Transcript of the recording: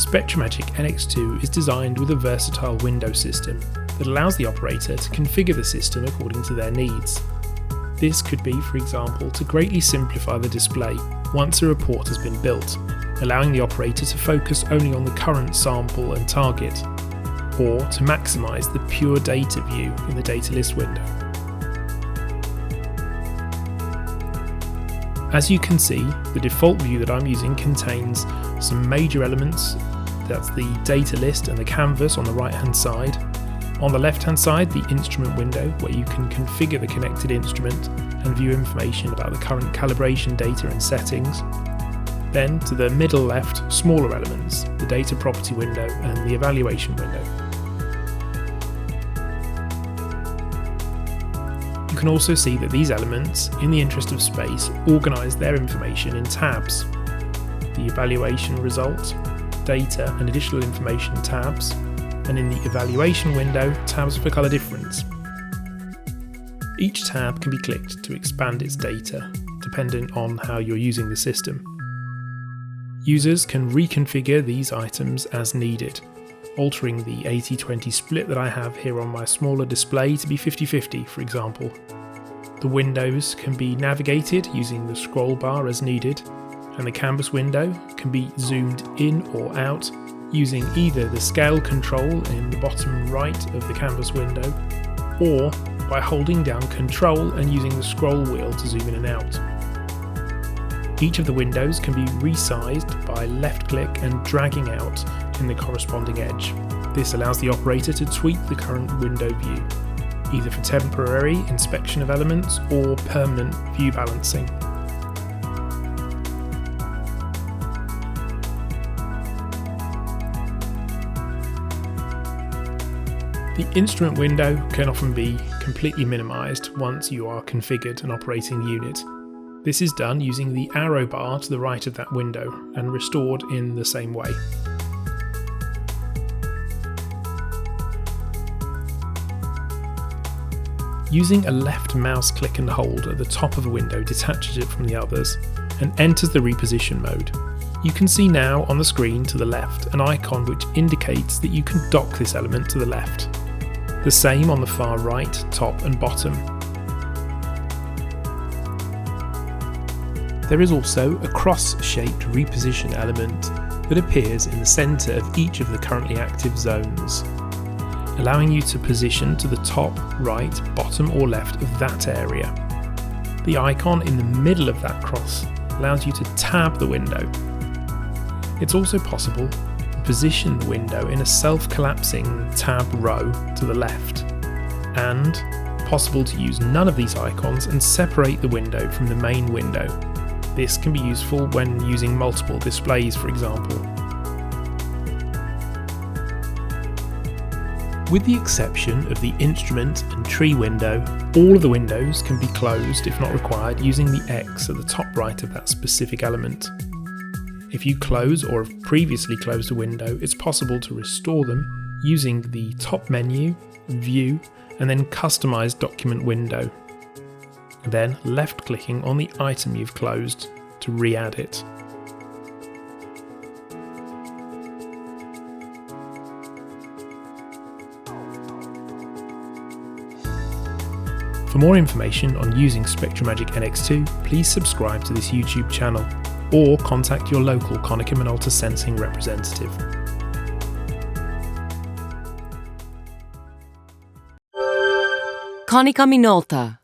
SpectraMagic NX2 is designed with a versatile window system that allows the operator to configure the system according to their needs. This could be, for example, to greatly simplify the display once a report has been built, allowing the operator to focus only on the current sample and target, or to maximise the pure data view in the data list window. As you can see, the default view that I'm using contains some major elements. That's the data list and the canvas on the right hand side. On the left hand side, the instrument window where you can configure the connected instrument and view information about the current calibration data and settings. Then to the middle left, smaller elements, the data property window and the evaluation window. You can also see that these elements, in the interest of space, organise their information in tabs. The evaluation result, data and additional information tabs, and in the evaluation window, tabs for colour difference. Each tab can be clicked to expand its data, depending on how you're using the system. Users can reconfigure these items as needed, altering the 80-20 split that I have here on my smaller display to be 50-50, for example. The windows can be navigated using the scroll bar as needed, and the canvas window can be zoomed in or out using either the scale control in the bottom right of the canvas window, or by holding down Control and using the scroll wheel to zoom in and out. Each of the windows can be resized by left click and dragging out in the corresponding edge. This allows the operator to tweak the current window view, either for temporary inspection of elements or permanent view balancing. The instrument window can often be completely minimised once you are configured an operating unit. This is done using the arrow bar to the right of that window and restored in the same way. Using a left mouse click and hold at the top of a window detaches it from the others and enters the reposition mode. You can see now on the screen to the left an icon which indicates that you can dock this element to the left. The same on the far right, top and bottom. There is also a cross-shaped reposition element that appears in the centre of each of the currently active zones, allowing you to position to the top, right, bottom or left of that area. The icon in the middle of that cross allows you to tab the window. It's also possible to position the window in a self-collapsing tab row to the left, and possible to use none of these icons and separate the window from the main window. This can be useful when using multiple displays, for example. With the exception of the instrument and tree window, all of the windows can be closed if not required using the X at the top right of that specific element. If you close or have previously closed a window, it's possible to restore them using the top menu, View, and then Customize Document window. Then left clicking on the item you've closed to re-add it. For more information on using SpectraMagic NX2, please subscribe to this YouTube channel or contact your local Konica Minolta sensing representative. Konica Minolta.